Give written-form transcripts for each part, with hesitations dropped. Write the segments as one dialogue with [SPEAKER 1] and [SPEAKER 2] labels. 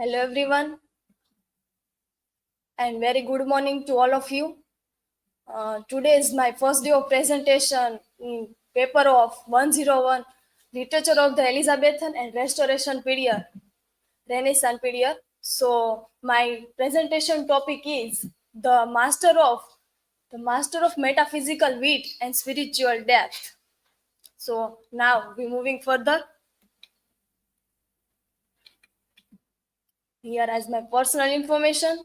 [SPEAKER 1] Hello everyone, and very good morning to all of you. Today is my first day of presentation in paper of 101 Literature of the Elizabethan and Restoration period, Renaissance period. So my presentation topic is the master of metaphysical wit and spiritual depth. So now we moving further. Here as my personal information.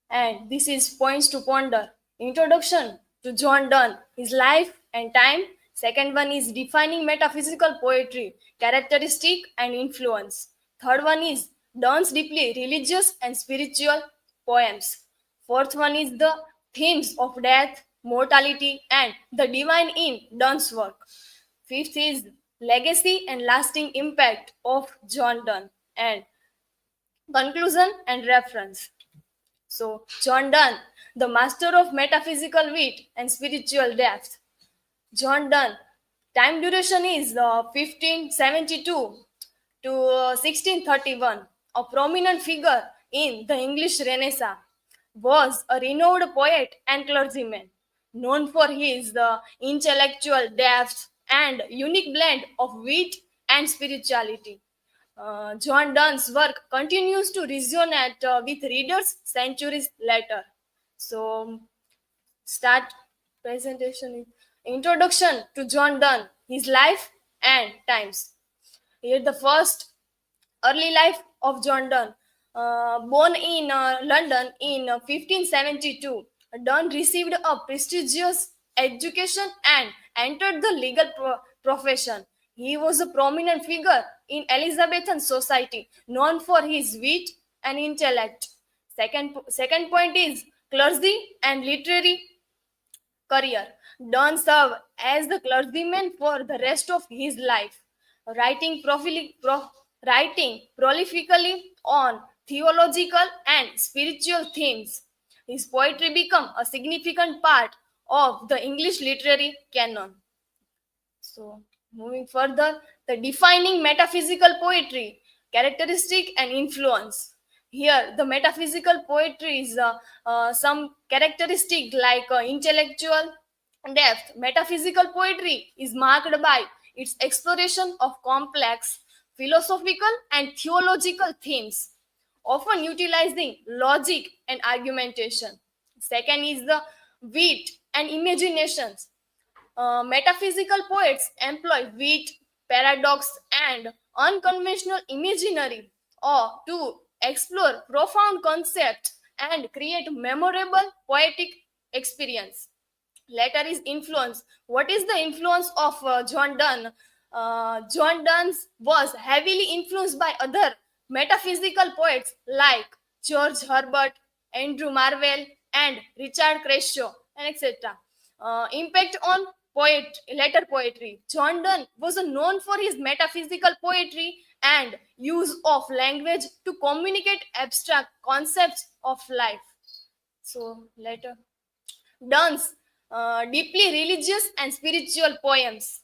[SPEAKER 1] And this is Points to Ponder. Introduction to John Donne, his life and time. Second one is Defining Metaphysical Poetry, Characteristic and Influence. Third one is Donne's deeply religious and spiritual poems. Fourth one is the themes of death, mortality, and the divine in Donne's work. Fifth is legacy and lasting impact of John Donne. And conclusion and reference. So, John Donne, the master of metaphysical wit and spiritual depth. John Donne, time duration is 1572 to 1631. A prominent figure in the English Renaissance, was a renowned poet and clergyman, known for his intellectual depth and unique blend of wit and spirituality. John Donne's work continues to resonate with readers centuries later. So, start presentation. Introduction to John Donne, his life and times. Here, the first early life of John Donne. Born in London in 1572, Donne received a prestigious education and entered the legal profession. He was a prominent figure in Elizabethan society, known for his wit and intellect. Second point is clergy and literary career. Donne served as the clergyman for the rest of his life, writing prolifically on theological and spiritual themes. His poetry became a significant part of the English literary canon. So, moving further, the defining metaphysical poetry, characteristic and influence. Here, the metaphysical poetry is some characteristic like intellectual depth. Metaphysical poetry is marked by its exploration of complex philosophical and theological themes, often utilizing logic and argumentation. Second is the wit and imaginations. Metaphysical poets employ wit, paradox, and unconventional imaginary or to explore profound concepts and create memorable poetic experience. Later is influence. What is the influence of John Donne? John Donne was heavily influenced by other metaphysical poets like George Herbert, Andrew Marvell, and Richard Crashaw, and etc. Impact on later poetry. John Donne was known for his metaphysical poetry and use of language to communicate abstract concepts of life. So later, Donne's deeply religious and spiritual poems,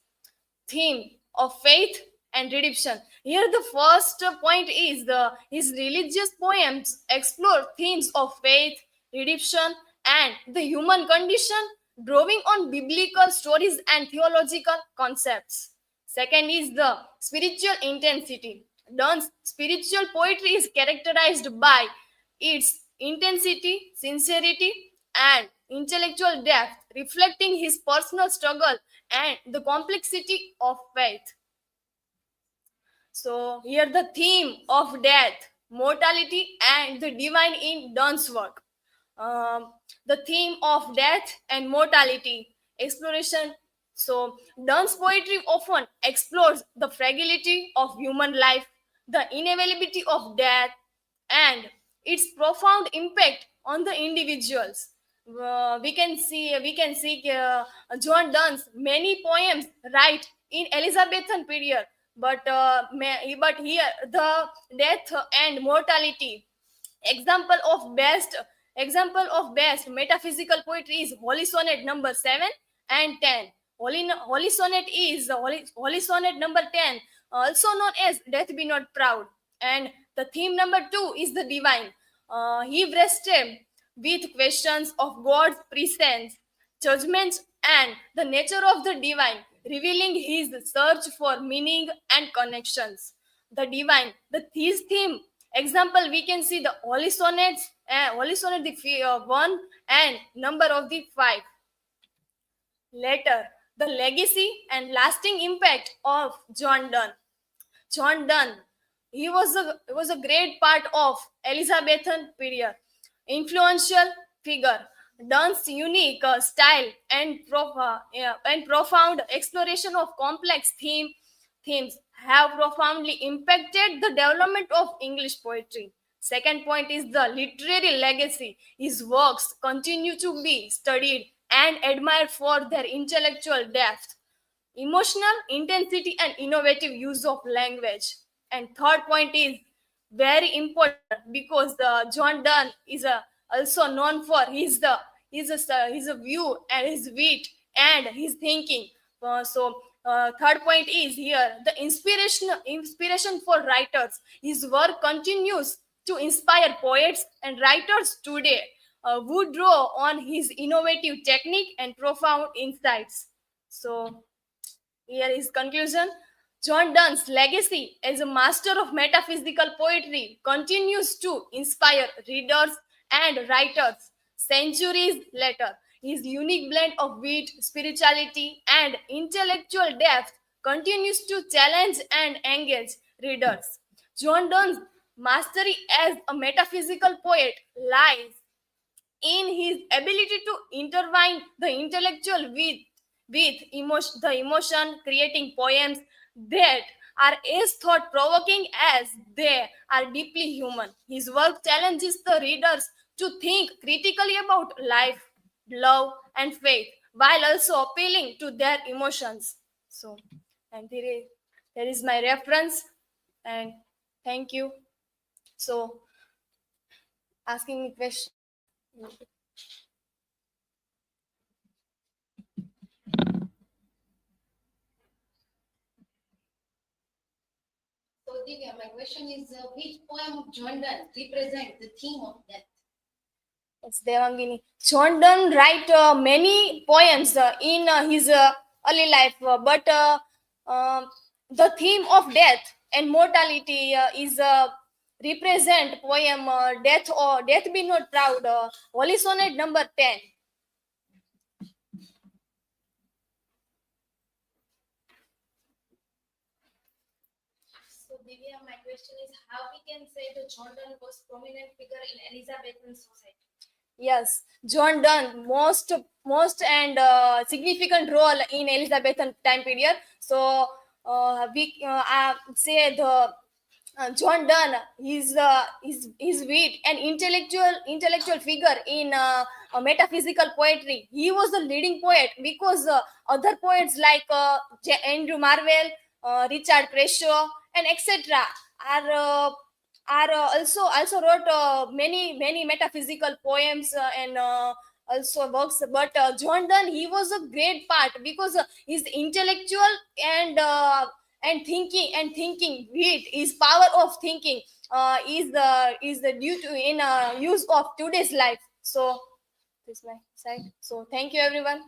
[SPEAKER 1] theme of faith and redemption. Here, the first point is the his religious poems explore themes of faith, redemption, and the human condition, drawing on biblical stories and theological concepts. Second is the spiritual intensity. Donne's spiritual poetry is characterized by its intensity, sincerity, and intellectual depth, reflecting his personal struggle and the complexity of faith. So, here the theme of death, mortality, and the divine in Donne's work. Um, the theme of death and mortality exploration. So, Donne's poetry often explores the fragility of human life, the inevitability of death, and its profound impact on the individuals. We can see John Donne's many poems right in Elizabethan period, but here the death and mortality. Example of best metaphysical poetry is Holy Sonnet number 7 and 10. Holy Sonnet is Holy Sonnet number 10, also known as Death Be Not Proud. And the theme number 2 is the divine. He rested with questions of God's presence, judgments, and the nature of the divine, revealing his search for meaning and connections. The divine, his theme. Example, we can see the Holy Sonnets, Holy Sonnet, the 1 and number of the 5. Later, the legacy and lasting impact of John Donne. John Donne. He was a great part of Elizabethan period. Influential figure. Donne's unique style and and profound exploration of complex themes have profoundly impacted the development of English poetry. Second point is the literary legacy. His works continue to be studied and admired for their intellectual depth, emotional intensity, and innovative use of language. And third point is very important because the John Donne is also known for his view and his wit and his thinking. Third point is here the inspiration for writers. His work continues to inspire poets and writers today, who draw on his innovative technique and profound insights. So here is conclusion. John Donne's legacy as a master of metaphysical poetry continues to inspire readers and writers centuries later. His unique blend of wit, spirituality, and intellectual depth continues to challenge and engage readers. John Donne's mastery as a metaphysical poet lies in his ability to intertwine the intellectual with the emotion, creating poems that are as thought provoking as they are deeply human. His work challenges the readers to think critically about life, love, and faith while also appealing to their emotions. So, and there is my reference, and thank you. So, asking me question.
[SPEAKER 2] So, Divya, my question is which poem of John Donne represents the theme of death?
[SPEAKER 1] It's Devangini. John Donne write many poems in his early life, but the theme of death and mortality is represent poem "Death" or "Death Be Not Proud." Holy Sonnet number 10.
[SPEAKER 2] So, Divya, my question is how we can say that John Donne was prominent figure in Elizabethan society?
[SPEAKER 1] Yes, John Donne most and significant role in Elizabethan time period. So we say the John Donne is wit and intellectual figure in metaphysical poetry. He was the leading poet because other poets like Andrew Marvell, Richard Crashaw, and etc. are also wrote many metaphysical poems and also works. But John Donne, he was a great part because his intellectual and thinking wit, his power of thinking is the due to in use of today's life. So this is my side. So thank you everyone.